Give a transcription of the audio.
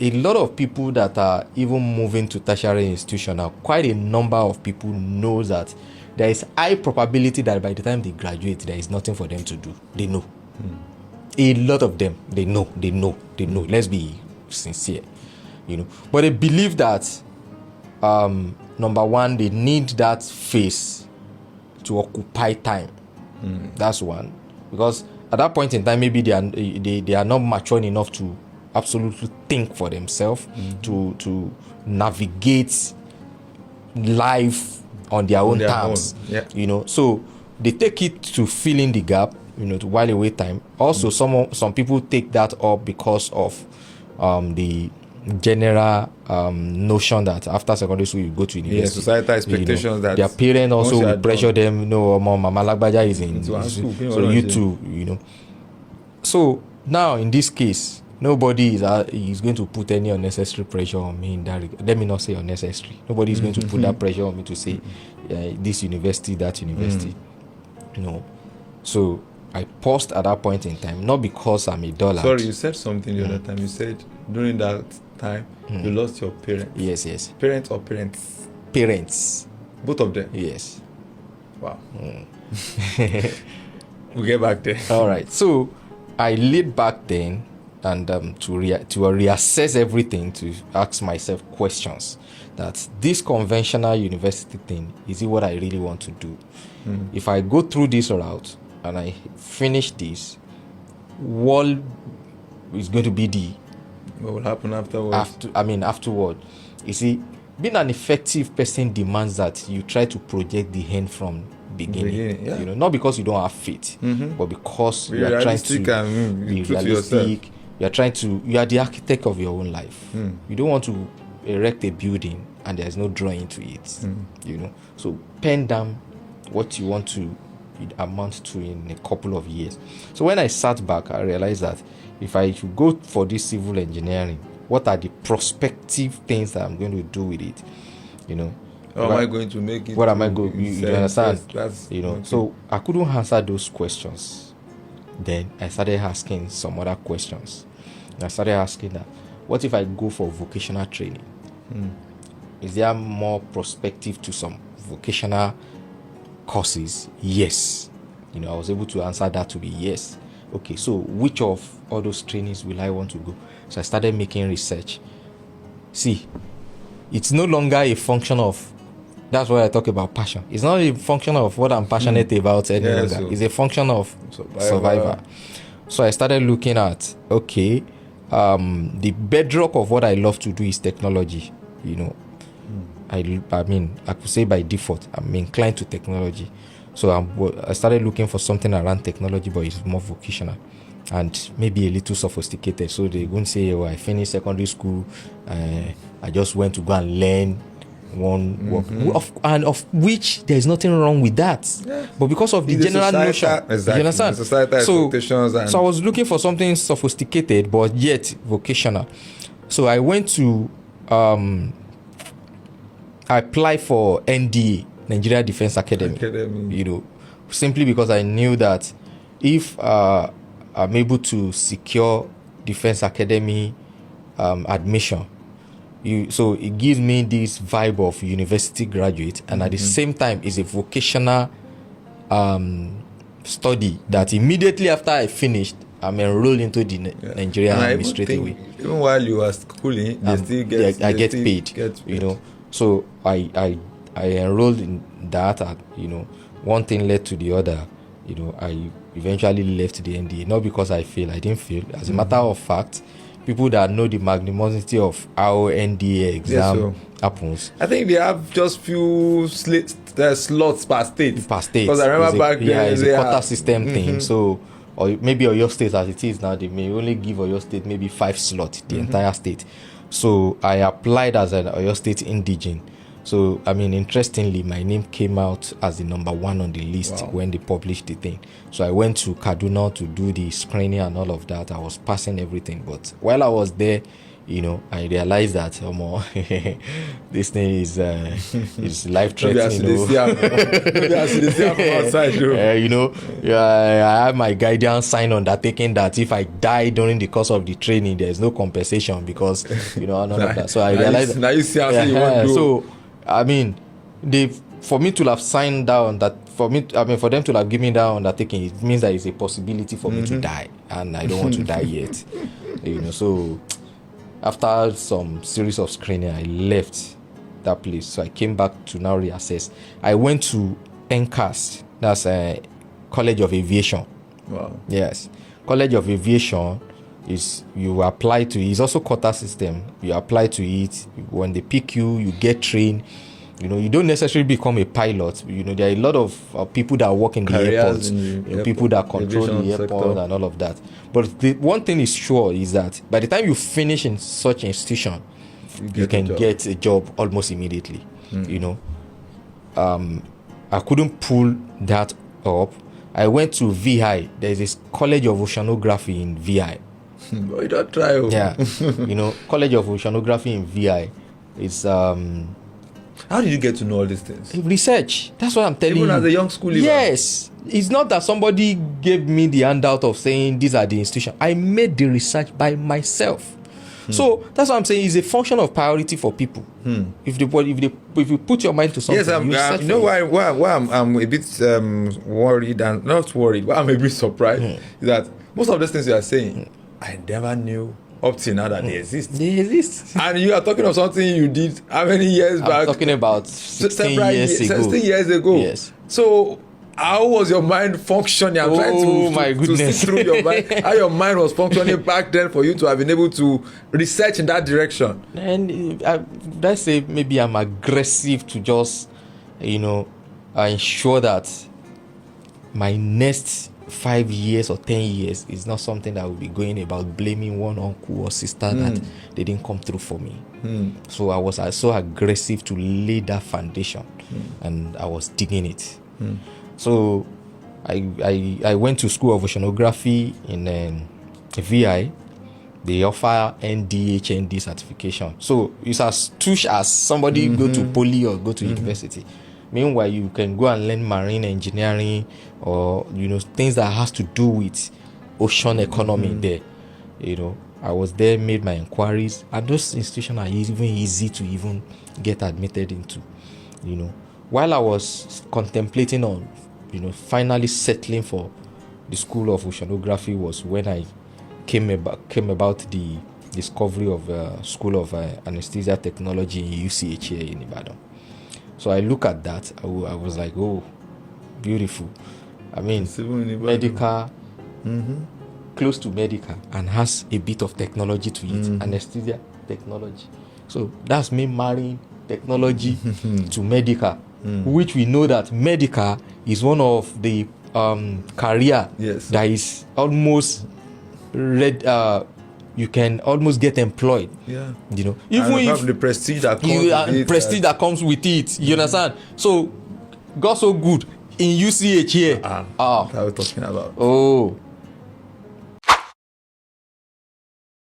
a lot of people that are even moving to tertiary institution now, quite a number of people know that there is high probability that by the time they graduate, there is nothing for them to do. They know. A lot of them, they know. Let's be sincere, But they believe that, number one, they need that phase to occupy time. That's one. Because at that point in time, maybe they are not mature enough to absolutely think for themselves, to navigate life on their own terms. Yeah. So they take it to fill in the gap, to while away time. Also, some people take that up because of the general notion that after secondary school you go to university. Yeah, societal expectations that their parents also will pressure them. Mama Lagbaja is in school, so you too, So now in this case, nobody is going to put any unnecessary pressure on me in that regard. Let me not say unnecessary. Nobody is going to put that pressure on me to say this university, that university. So I paused at that point in time, not because I'm a dollar. Sorry, you said something the other time. You said during that time you lost your parents. Yes. Parents or parents? Parents. Both of them? Yes. Wow. We'll get back there. All right. So I laid back then and to reassess everything, to ask myself questions that this conventional university thing, is it what I really want to do? If I go through this route and I finish this, what is going to be what will happen afterwards? Afterward. You see, being an effective person demands that you try to project the end from beginning. Yeah. Not because you don't have faith, but because you are trying to be realistic. You are the architect of your own life. You don't want to erect a building and there's no drawing to it. So pen down what you want to amount to in a couple of years. So when I sat back, I realized that if I should go for this civil engineering, what are the prospective things that I'm going to do with it? How am I going to make it? What am I going? You understand? Yes, okay. So I couldn't answer those questions. Then I started asking some other questions. I started asking that, what if I go for vocational training? Is there more prospective to some vocational courses? Yes. I was able to answer that to be yes. Okay, so which of all those trainings will I want to go? So I started making research. See, it's no longer a function of, that's why I talk about passion. It's not a function of what I'm passionate about any longer. So it's a function of survivor. So I started looking at, okay, the bedrock of what I love to do is technology. I could say by default, I'm inclined to technology. So I started looking for something around technology, but it's more vocational and maybe a little sophisticated. So they won't say, I finished secondary school, I just went to go and learn one work, of which there's nothing wrong with that. Yeah. But because of the general notion, exactly. You understand? Societal expectations. So I was looking for something sophisticated, but yet vocational. So I went to I applied for NDA, Nigeria Defense Academy. Simply because I knew that if I'm able to secure Defense Academy admission, so it gives me this vibe of university graduate, and at the same time is a vocational study that immediately after I finished, I'm enrolled into the Nigerian Army straight away. Even while you are schooling, I get paid. So I enrolled in that, one thing led to the other. I eventually left the NDA, not because I failed. I didn't fail. As a matter of fact, people that know the magnanimity of how NDA exam happens, I think they have just few slots per state. Because I remember back then, it's a quota system thing. So, or maybe Oyo State as it is now, they may only give Oyo State maybe 5 slots, the entire state. So I applied as an Oyo State indigene. So, interestingly, my name came out as the number 1 on the list when they published the thing. So I went to Kaduna to do the screening and all of that. I was passing everything. But while I was there, you know, I realized that this thing is life threatening. You know, I have my guardian sign undertaking that if I die during the course of the training, there's no compensation because, you know, none of that. So I realized now you see how you want to do. So I mean, for me to have signed down that, for them to have given me that undertaking, it means that it's a possibility for me to die, and I don't want to die yet. You know, so after some series of screening, I left that place. So I came back to now reassess. I went to NCAS, that's a College of Aviation. Wow. Yes, College of Aviation is, you apply to it. It's also quota system. You apply to it. When they pick you, you get trained. You know, you don't necessarily become a pilot. You know, there are a lot of people that work in the airport, people that control the airport and all of that. But the one thing is sure is that by the time you finish in such institution, you can get a job almost immediately. You know, I couldn't pull that up. I went to VI. There's this College of Oceanography in VI. But you don't try. Yeah, you know, College of Oceanography in VI is How did you get to know all these things? Research. That's what I'm telling you. Even as a young school leaver? Yes. It's not that somebody gave me the handout of saying these are the institutions. I made the research by myself. So that's what I'm saying. It's a function of priority for people. If you put your mind to something, yes, you know why I'm a bit worried and not worried, but I'm a bit surprised is that most of those things you are saying, I never knew up till now that they exist. They exist. And you are talking of something you did how many years back? I'm talking about 16 years ago. 16 years ago. Yes. So how was your mind functioning? I'm trying to see through your mind. How your mind was functioning back then for you to have been able to research in that direction. And let's say maybe I'm aggressive to just, you know, ensure that my next 5 years or 10 years is not something that will be going about blaming one uncle or sister that they didn't come through for me. So I was so aggressive to lay that foundation, and I was digging it. So I went to School of Oceanography in VI. They offer ND certification. So it's as tush as somebody go to poly or go to university. Meanwhile, you can go and learn marine engineering or, you know, things that has to do with ocean economy there. You know, I was there, made my inquiries, and those institutions are even easy to even get admitted into. You know, while I was contemplating on, you know, finally settling for the School of Oceanography was when I came about the discovery of School of Anesthesia Technology in UCH here in Ibadan. So I look at that, I was like, oh, beautiful. I mean, medical, close to medical, and has a bit of technology to it, anesthesia technology. So that's me marrying technology to medical, which we know that medical is one of the career that is almost you can almost get employed. Yeah, you know, even if have the prestige that comes with it, you understand? So got so good in UCH here. That we're talking about. Oh,